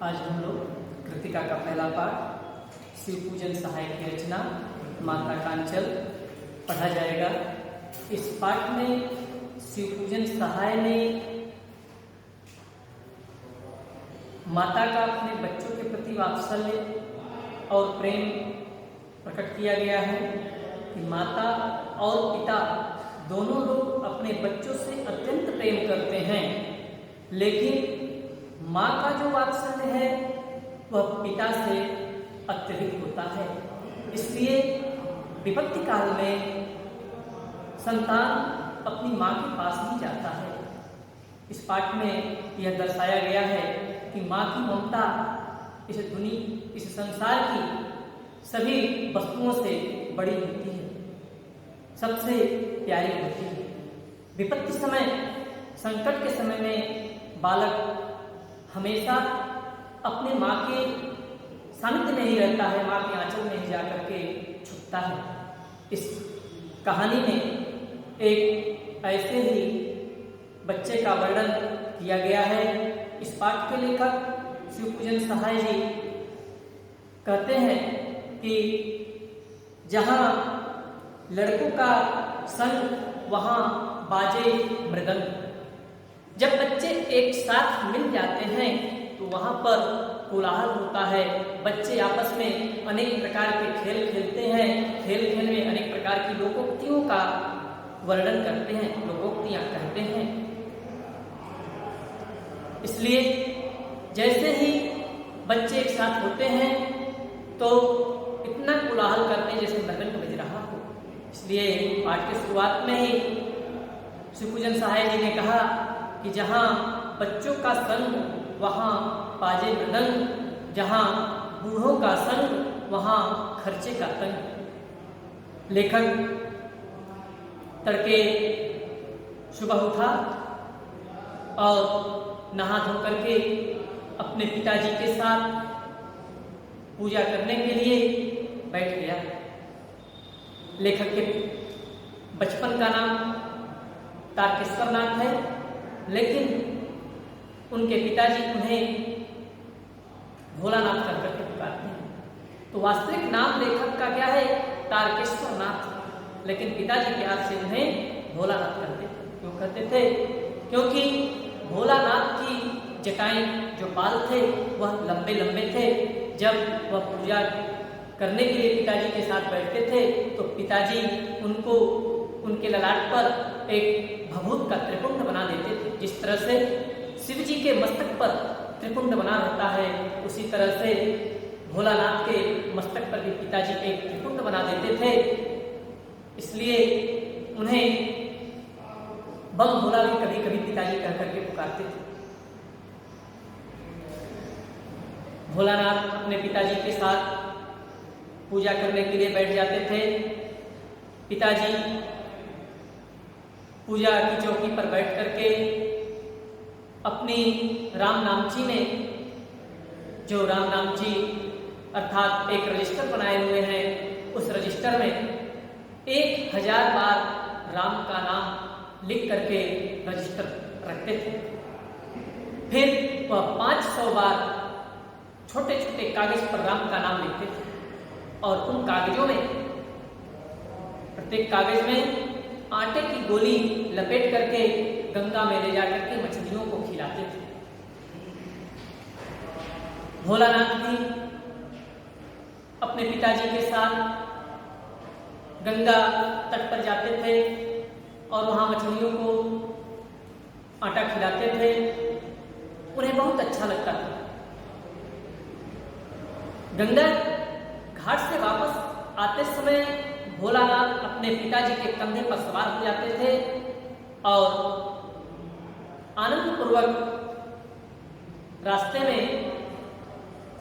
आज हम लोग कृतिका का पहला पाठ शिव पूजन सहाय की रचना माता कांचल पढ़ा जाएगा। इस पाठ में शिव पूजन सहाय में माता का अपने बच्चों के प्रति वात्सल्य और प्रेम प्रकट किया गया है कि माता और पिता दोनों लोग अपने बच्चों से अत्यंत प्रेम करते हैं, लेकिन माँ का जो वात्सल्य है वह पिता से अत्यधिक होता है। इसलिए विपत्ति काल में संतान अपनी माँ के पास नहीं जाता है। इस पाठ में यह दर्शाया गया है कि माँ की ममता इस संसार की सभी वस्तुओं से बड़ी होती है, सबसे प्यारी होती है। विपत्ति समय, संकट के समय में बालक हमेशा अपने माँ के सानिध्य में ही रहता है, माँ के आंचल में ही जाकर के छुपता है। इस कहानी में एक ऐसे ही बच्चे का वर्णन किया गया है। इस पाठ के लेखक शिव पूजन सहाय जी कहते हैं कि जहाँ लड़कों का संग वहाँ बाजे मृदंग। जब बच्चे एक साथ मिल जाते हैं तो वहाँ पर कोलाहल होता है। बच्चे आपस में अनेक प्रकार के खेल खेलते हैं, खेल में अनेक प्रकार की लोकोक्तियों का वर्णन करते हैं, लोकोक्तियाँ कहते हैं। इसलिए जैसे ही बच्चे एक साथ होते हैं तो इतना कोलाहल करते हैं जैसे मृदंग बज रहा हो। इसलिए पाठ के शुरुआत में ही शिव पूजन सहाय जी ने कहा कि जहाँ बच्चों का संग वहाँ बाजे मृदंग, जहाँ बूढ़ों का संग वहाँ खर्चे का तंग। लेखक तड़के सुबह उठा और नहा धो करके अपने पिताजी के साथ पूजा करने के लिए बैठ गया। लेखक के बचपन का नाम तारकेश्वर नाथ है, लेकिन उनके पिताजी उन्हें भोलानाथ कर करके पुकारते हैं। तो वास्तविक नाम लेखक का क्या है? तारकेश्वर नाथ, लेकिन पिताजी प्यार से उन्हें भोलानाथ करते थे। क्यों करते थे? क्योंकि भोलानाथ की जटाएं, जो बाल थे वह लंबे लंबे थे। जब वह पूजा करने के लिए पिताजी के साथ बैठते थे तो पिताजी उनको उनके ललाट पर एक भभूत का त्रिपुंड बना देते थे। जिस तरह से शिव जी के मस्तक पर त्रिपुंड बना रहता है, उसी तरह से भोलानाथ के मस्तक पर भी पिताजी एक त्रिपुंड बना देते थे। इसलिए उन्हें बम भोला भी कभी कभी पिताजी कह करके पुकारते थे। भोलानाथ अपने पिताजी के साथ पूजा करने के लिए बैठ जाते थे। पिताजी पूजा की चौकी पर बैठ करके अपनी राम नामची में, जो राम नामची अर्थात एक रजिस्टर बनाए हुए हैं, उस रजिस्टर में 1000 बार राम का नाम लिख करके रजिस्टर रखते थे। फिर वह 500 बार छोटे छोटे कागज पर राम का नाम लिखते थे और उन कागजों में, प्रत्येक कागज में आटे की गोली लपेट करके गंगा में ले जाकर के मछलियों को खिलाते थे। भोलानाथ भी अपने पिताजी के साथ गंगा तट पर जाते थे और वहां मछलियों को आटा खिलाते थे। उन्हें बहुत अच्छा लगता था। गंगा घाट से वापस आते समय भोलानाथ अपने पिताजी के कंधे पर सवार हो जाते थे और आनंद पूर्वक रास्ते में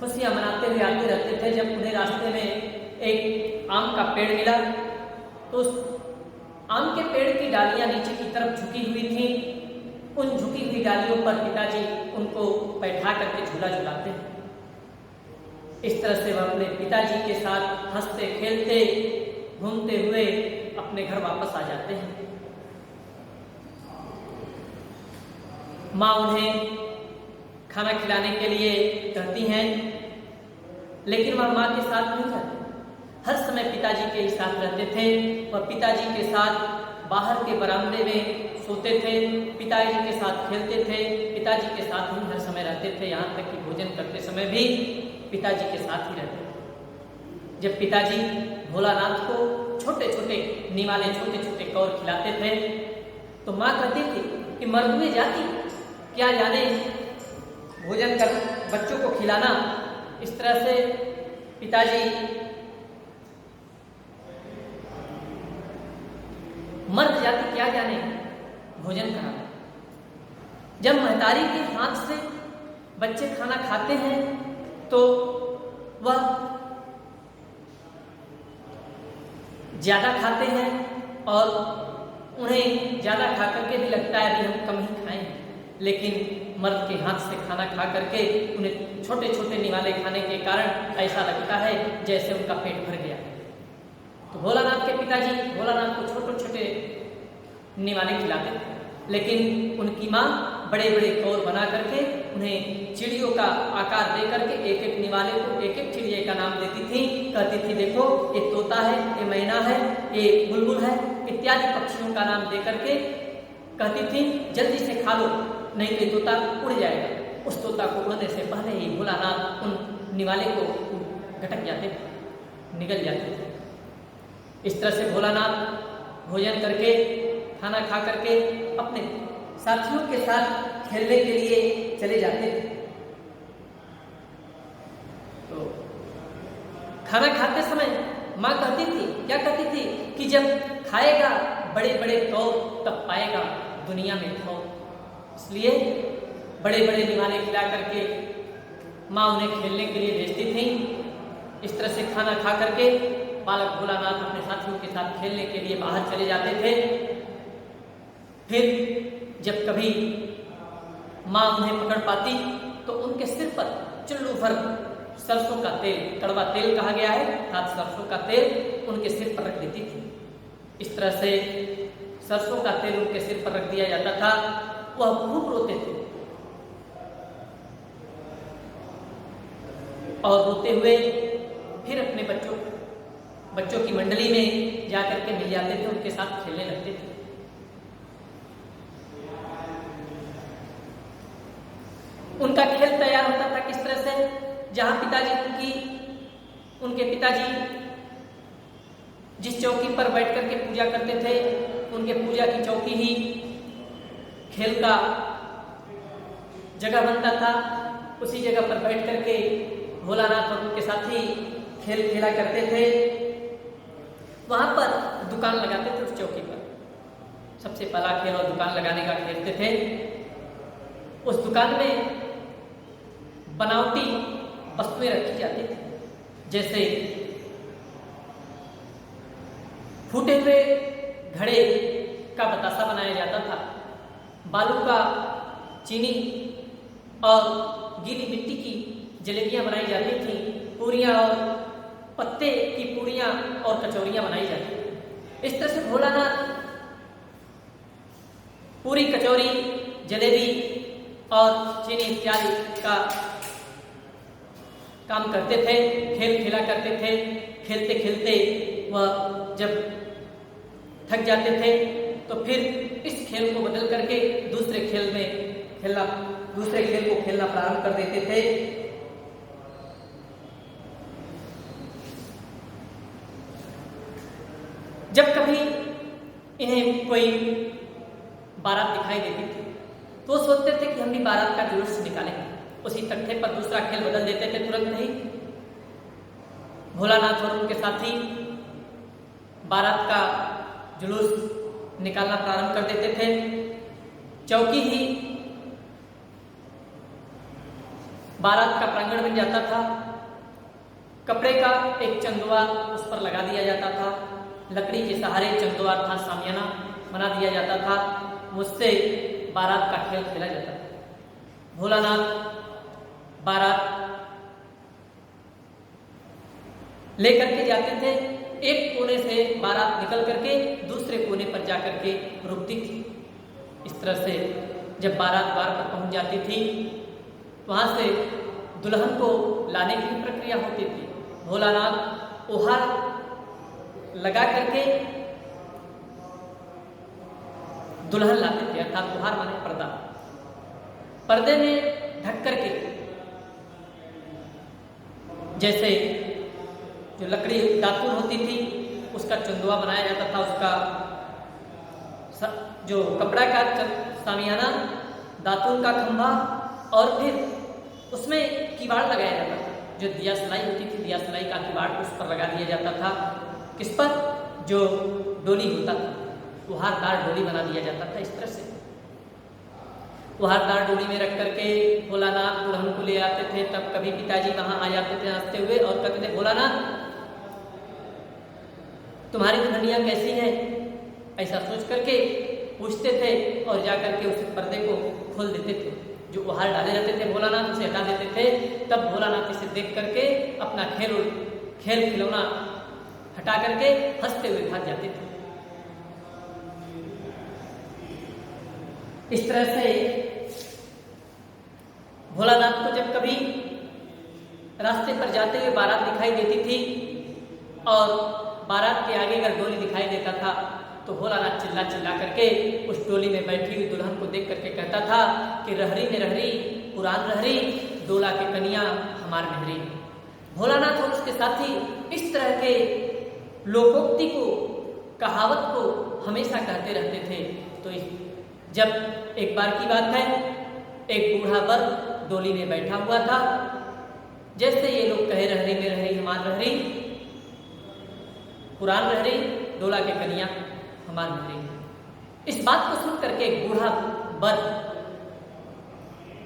खुशियां मनाते हुए आते रहते थे। जब उन्हें रास्ते में एक आम का पेड़ मिला तो उस आम के पेड़ की डालियां नीचे की तरफ झुकी हुई थी। उन झुकी हुई डालियों पर पिताजी उनको बैठा करके झूला झुलाते हैं। इस तरह से वह अपने पिताजी के साथ हंसते खेलते घूमते हुए अपने घर वापस आ जाते हैं। माँ उन्हें खाना खिलाने के लिए कहती हैं, लेकिन वह माँ के साथ नहीं रहते। हर समय पिताजी के ही साथ रहते थे और पिताजी के साथ बाहर के बरामदे में सोते थे, पिताजी के साथ खेलते थे, पिताजी के साथ ही हर समय रहते थे। यहाँ तक कि भोजन करते समय भी पिताजी के साथ ही रहते थे। जब पिताजी भोलानाथ को छोटे छोटे निवाले छोटे छोटे कौर खिलाते थे तो माँ कहती थी कि मर्दुए जाती क्या जाने भोजन कर बच्चों को खिलाना। इस तरह से पिताजी मर्द जाति क्या जाने भोजन कराना। जब महतारी के हाथ से बच्चे खाना खाते हैं तो वह ज्यादा खाते हैं और उन्हें ज्यादा खा करके भी लगता है अभी हम कम ही खाएं, लेकिन मर्द के हाथ से खाना खा करके उन्हें छोटे छोटे निवाले खाने के कारण ऐसा लगता है जैसे उनका पेट भर गया। तो भोलानाथ के पिताजी भोलानाथ को छोटे छोटे निवाले खिलाते थे, लेकिन उनकी माँ बड़े बड़े कौर बना करके उन्हें चिड़ियों का आकार दे करके एक एक निवाले को एक एक चिड़िया का नाम देती थी। कहती थी देखो ये तोता है, ये मैना है, ये बुलबुल है, इत्यादि पक्षियों का नाम दे करके कहती थी जल्दी से खा लो नहीं तो तोता उड़ जाएगा। उस तोता को उड़ने से पहले ही भोलानाथ उन निवाले को घटक जाते थे, निगल जाते थे। इस तरह से भोलानाथ भोजन करके खाना खा करके अपने साथियों के साथ खेलने के लिए चले जाते थे। तो खाना खाते समय माँ कहती थी, क्या कहती थी कि जब खाएगा बड़े बड़े कौर तब पाएगा दुनिया में खौर। इसलिए बड़े बड़े निवाले खिला करके माँ उन्हें खेलने के लिए भेजती थी। इस तरह से खाना खा करके बालक भोलानाथ अपने साथियों के साथ खेलने के लिए बाहर चले जाते थे। फिर जब कभी माँ उन्हें पकड़ पाती तो उनके सिर पर चुल्लू भर सरसों का तेल, कड़वा तेल कहा गया है, अर्थात सरसों का तेल उनके सिर पर रख देती थी। इस तरह से सरसों का तेल उनके सिर पर रख दिया जाता था। वह खूब रोते थे और रोते हुए फिर अपने बच्चों की मंडली में जाकर के मिल जाते थे, उनके साथ खेलने लगते थे। उनका खेल तैयार होता था किस तरह से, जहां उनके पिताजी जिस चौकी पर बैठ करके पूजा करते थे उनके पूजा की चौकी ही खेल का जगह बनता था। उसी जगह पर बैठ करके भोलानाथ और उनके साथी खेल खेला करते थे। वहां पर दुकान लगाते थे, उस चौकी पर सबसे पहला खेल और दुकान लगाने का खेलते थे। उस दुकान में बनावटी वस्तुएं रखी जाती थी, जैसे फूटे हुए घड़े का बतासा बनाया जाता था, बालू का चीनी और गीली मिट्टी की जलेबियां बनाई जाती थी, पूरियां और पत्ते की पूरियां और कचौरियां बनाई जाती थी। इस तरह से भोलानाथ पूरी, कचौरी, जलेबी और चीनी इत्यादि का काम करते थे, खेल खेला करते थे। खेलते खेलते वह जब थक जाते थे तो फिर इस खेल को बदल करके दूसरे खेल को खेलना प्रारंभ कर देते थे। जब कभी इन्हें कोई बारात दिखाई देती थी तो सोचते थे कि हम भी बारात का जुलूस निकालेंगे। उसी तख्ते पर दूसरा खेल बदल देते थे तुरंत ही। भोलानाथ और उनके साथी बारात का जुलूस निकालना प्रारंभ कर देते थे। चौकी ही बारात का प्रांगण बन जाता था। कपड़े का एक चंदुआ उस पर लगा दिया जाता था, लकड़ी के सहारे चंदुआ था सामियाना बना दिया जाता था, मुझसे बारात का खेल खेला जाता था। भोलानाथ बारात लेकर के जाते थे। एक कोने से बारात निकल करके दूसरे कोने पर जाकर के रुकती थी। इस तरह से जब बारात द्वार पर पहुंच जाती थी वहाँ से दुल्हन को लाने की प्रक्रिया होती थी। भोलानाथ ओहार लगा करके दुल्हन लाते थे, अर्थात ओहार माने पर्दा, पर्दे में ढक करके, जैसे जो लकड़ी दातुन होती थी उसका चंदुआ बनाया जाता था, उसका जो कपड़ा का सामियाना, दातुन का खंभा, और फिर उसमें किवाड़ लगाया जाता था। जो दिया सलाई होती थी, दिया सलाई का किवाड़ उस पर लगा दिया जाता था। किस पर? जो डोली होता था, उहारदार डोली बना दिया जाता था। इस तरह से उहारदार डोली में रख करके भोलानाथ दुल्हन को ले आते थे। तब कभी पिताजी वहां आ जाते थे हंसते हुए और कहते थे, भोलानाथ तुम्हारी दुल्हनिया कैसी है? ऐसा सोच करके पूछते थे और जाकर के उस पर्दे को खोल देते थे। जो उहार डाले रहते थे भोलानाथ उसे हटा देते थे। तब भोलानाथ इसे देख करके अपना खेल खिलौना हटा करके हंसते हुए भाग जाते थे। इस तरह से भोलानाथ को जब कभी रास्ते पर जाते हुए बारात दिखाई देती थी और बारात के आगे अगर डोली दिखाई देता था तो भोलानाथ चिल्ला चिल्ला करके उस डोली में बैठी हुई दुल्हन को देख करके कहता था कि रहरी में रहरी पुरान रहरी, डोला के कनिया हमार मेहरी। भोलानाथ और उसके साथी इस तरह के लोकोक्ति को, कहावत को हमेशा कहते रहते थे। तो जब एक बार की बात है, एक बूढ़ा वर डोली में बैठा हुआ था। जैसे ये लोग कहे रहरी में रहरी हमार रहरी, पुरान रहरी, डोला के कनिया हमार मेहरी, इस बात को सुन करके एक बूढ़ा वर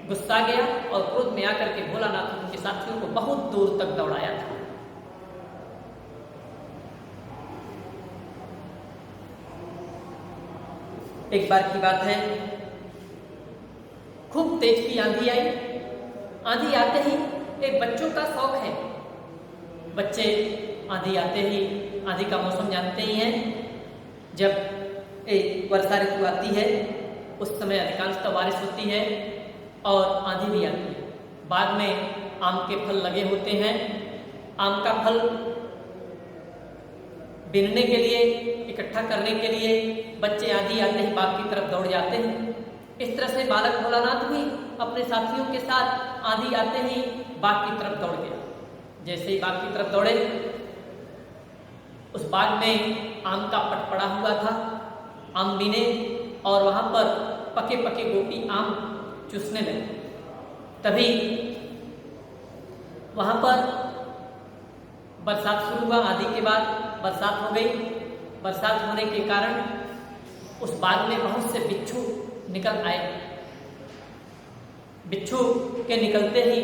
गुस्सा गया और क्रोध में आकर के भोलानाथ उनके साथियों को बहुत दूर तक दौड़ाया था। एक बार की बात है, खूब तेज की आंधी आई। आंधी आते ही एक बच्चों का शौक है, बच्चे आंधी आते ही, आंधी का मौसम जानते ही हैं, जब एक वर्षा ऋतु आती है उस समय अधिकांशतः बारिश होती है और आंधी भी आती है। बाग में आम के फल लगे होते हैं। आम का फल बीनने के लिए, इकट्ठा करने के लिए बच्चे आंधी आते ही बाग की तरफ दौड़ जाते हैं। इस तरह से बालक भोलानाथ भी अपने साथियों के साथ आंधी आते ही बाग की तरफ दौड़ गया। जैसे ही बाग की तरफ दौड़े, उस बाग में आम का पट पड़ा हुआ था, आम बीने और वहां पर पके पके गोपी आम चूसने लगे। तभी वहां पर बरसात शुरू हुआ। आंधी के बाद बरसात हो गई। बरसात होने के कारण उस बाग में बहुत से बिच्छू निकल आए। बिच्छू के निकलते ही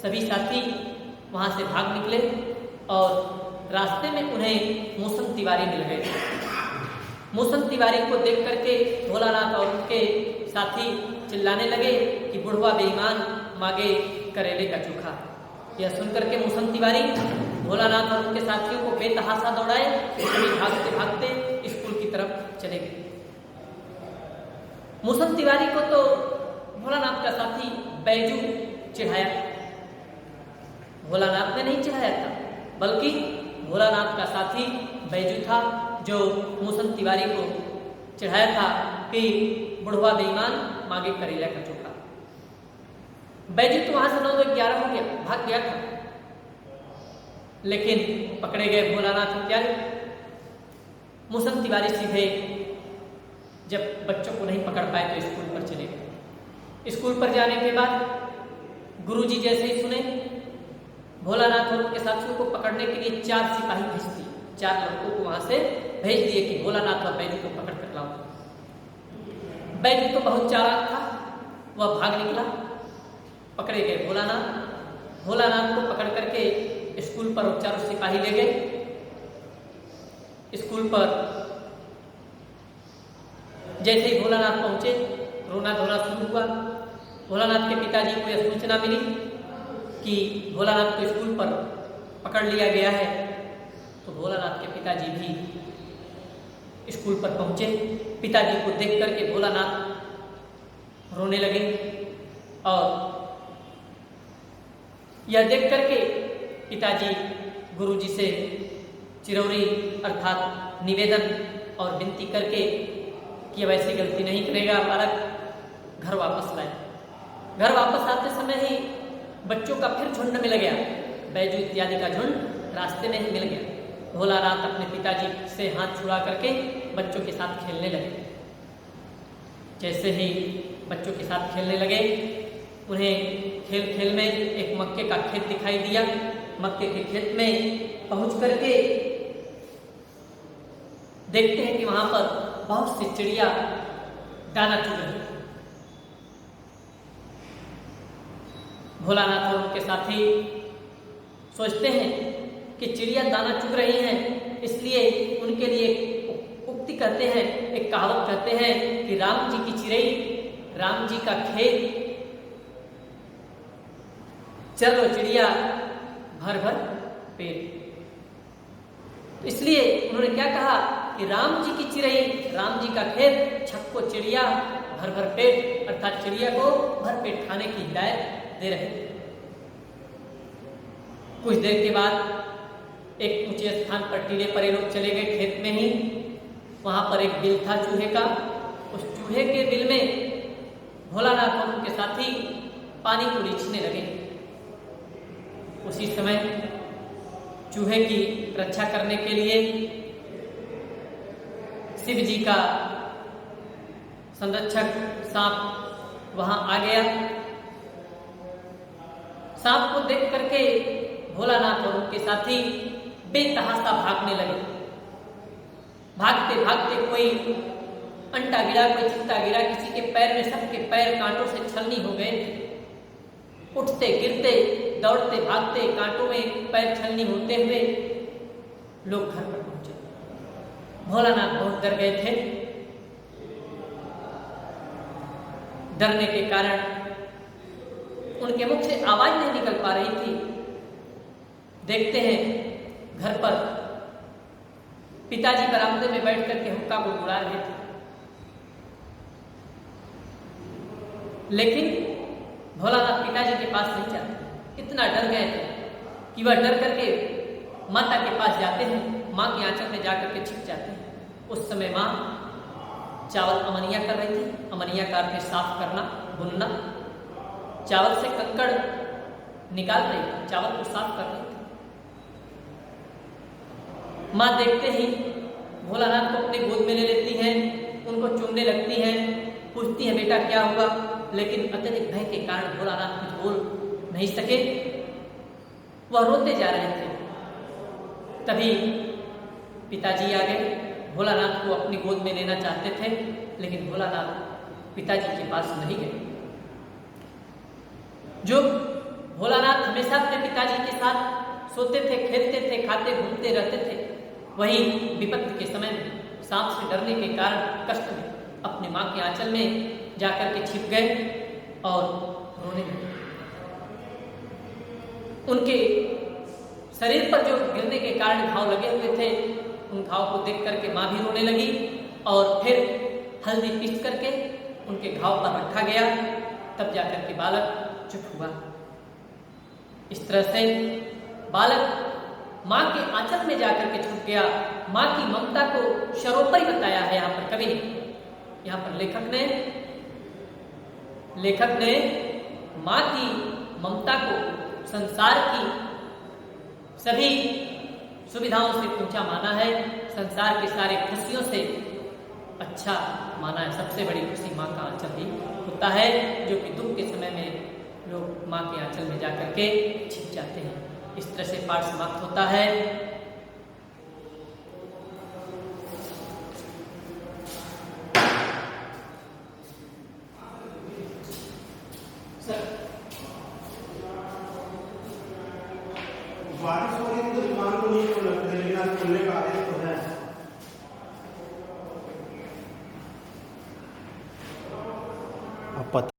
सभी साथी वहां से भाग निकले और रास्ते में उन्हें मूसन तिवारी मिल गए। मूसन तिवारी को देख करके भोलानाथ और उनके साथी चिल्लाने लगे कि बुढ़वा बेईमान मांगे करेले का चोखा। यह सुनकर के मूसन तिवारी भोलानाथ और उनके साथियों को बेतहाशा दौड़ाए। सभी भागते भागते स्कूल की तरफ चले गए। मूसन तिवारी को तो भोलानाथ का साथी बैजू चिढ़ाया। भोलानाथ ने नहीं चिढ़ाया था, बल्कि भोलानाथ का साथी बैजू था जो मूसन तिवारी को चिढ़ाया था कि बुढ़वा बेईमान मांगे करेला का चोखा। बैजू तो वहां से 9-11 हो गया, भाग गया था, लेकिन पकड़े गए भोलानाथ इत्यादि। मूसन तिवारी सीधे जब बच्चों को नहीं पकड़ पाए तो स्कूल पर चले गए। स्कूल पर जाने के बाद गुरुजी जैसे ही सुने, भोलानाथ और उनके साथियों को पकड़ने के लिए 4 सिपाही भेज दिए। 4 लड़कों को वहां से भेज दिए कि भोलानाथ और बैजू को पकड़ कर लाओ। बैजू तो बहुत चालाक था, वह भाग निकला। पकड़े गए भोलानाथ। भोलानाथ को पकड़ करके स्कूल पर 4 सिपाही ले गए। स्कूल पर जैसे ही भोलानाथ पहुंचे, रोना धोना शुरू हुआ। भोलानाथ के पिताजी को यह सूचना मिली कि भोलानाथ को स्कूल पर पकड़ लिया गया है, तो भोलानाथ के पिताजी भी स्कूल पर पहुंचे। पिताजी को देख करके भोलानाथ रोने लगे और यह देख करके पिताजी गुरुजी से चिरौरी अर्थात निवेदन और विनती करके कि अब ऐसी गलती नहीं करेगा बालक, घर वापस लाए। घर वापस आते समय ही बच्चों का फिर झुंड मिल गया, बैजू इत्यादि का झुंड रास्ते में ही मिल गया। भोलानाथ अपने पिताजी से हाथ छुड़ा करके बच्चों के साथ खेलने लगे। जैसे ही बच्चों के साथ खेलने लगे, उन्हें खेल खेल में एक मक्के का खेत दिखाई दिया। मक्के के खेत में पहुंच करके देखते हैं कि वहां पर बहुत सी चिड़िया दाना चुग रही। भोलानाथ और उनके साथी सोचते हैं कि चिड़िया दाना चुग रही हैं, इसलिए उनके लिए उक्ति कहते हैं, एक कहावत कहते हैं कि राम जी की चिड़ई, राम जी का खेत, चलो चिड़िया भर भर पेट। तो इसलिए उन्होंने क्या कहा कि राम जी की चिड़ई, राम जी का खेत, छक्को चिड़िया भर भर पेट, अर्थात चिड़िया को भर पेट खाने की हिदायत दे रहे। कुछ देर के बाद एक ऊंचे स्थान पर टीले पर ये लोग चले गए खेत में ही। वहां पर एक बिल था चूहे का। उस चूहे के बिल में भोलानाथ और उनके साथी पानी को रीछने लगे। उसी समय चूहे की रक्षा करने के लिए शिव जी का संरक्षक सांप वहां आ गया। सांप को देख करके भोलानाथ और उनके साथी बेतहाशा भागने लगे। भागते भागते कोई अंटा गिरा, कोई चित्ता गिरा, किसी के पैर में, सबके पैर कांटों से छलनी हो गए। उठते गिरते दौड़ते भागते कांटों में पैर छलनी होते हुए लोग घर पर पहुंचे। भोलानाथ बहुत डर गए थे। डरने के कारण उनके मुख से आवाज नहीं निकल पा रही थी। देखते हैं घर पर पिताजी बरामदे में बैठ करके हुक्का गुड़गुड़ा रहे थे, लेकिन भोलानाथ पिताजी के पास नहीं जाते। इतना डर गए थे कि वह डर करके माता के पास जाते हैं, माँ के आंचल में जाकर के छिप जाते हैं। उस समय माँ चावल अमनिया कर रही थी। अमनिया का अर्थ साफ करना, बुनना। चावल से कंकड़ निकाल रही थी, चावल को साफ कर रही थी। माँ देखते ही भोलानाथ को अपने गोद में ले लेती हैं, उनको चूमने लगती हैं, पूछती हैं बेटा क्या हुआ। लेकिन अत्यधिक भय के कारण भोलानाथ कुछ बोल नहीं सके, वह रोते जा रहे थे। तभी पिताजी आ गए। भोलानाथ को अपनी गोद में लेना चाहते थे, लेकिन भोलानाथ पिताजी के पास नहीं गए। जो भोलानाथ हमेशा अपने पिताजी के साथ सोते थे, खेलते थे, खाते घूमते रहते थे, वही विपत्ति के समय में सांप से डरने के कारण कष्ट में अपने माँ के आंचल में जाकर के छिप गए और रोने लगे। उनके शरीर पर जो गिरने के कारण घाव लगे हुए थे, उन घाव को देख करके माँ भी रोने लगी और फिर हल्दी पीस करके उनके घाव पर रखा गया। तब जाकर के बालक चुप हुआ। इस तरह से बालक माँ के आंचल में जाकर के छुप गया। माँ की ममता को सर्वोपरि बताया है यहाँ पर कवि ने। यहाँ पर लेखक ने माँ की ममता को संसार की सभी सुविधाओं से ऊंचा माना है, संसार की सारी खुशियों से अच्छा माना है। सबसे बड़ी खुशी माँ का आंचल ही होता है, जो कि दुख के समय में लोग माँ के आंचल में जाकर के छिप जाते हैं। इस तरह से पाठ समाप्त होता है। बारिश हो रही तो दुकान को नहीं खोलना, लेकिन आज खोलने का आदेश तो है। अब पता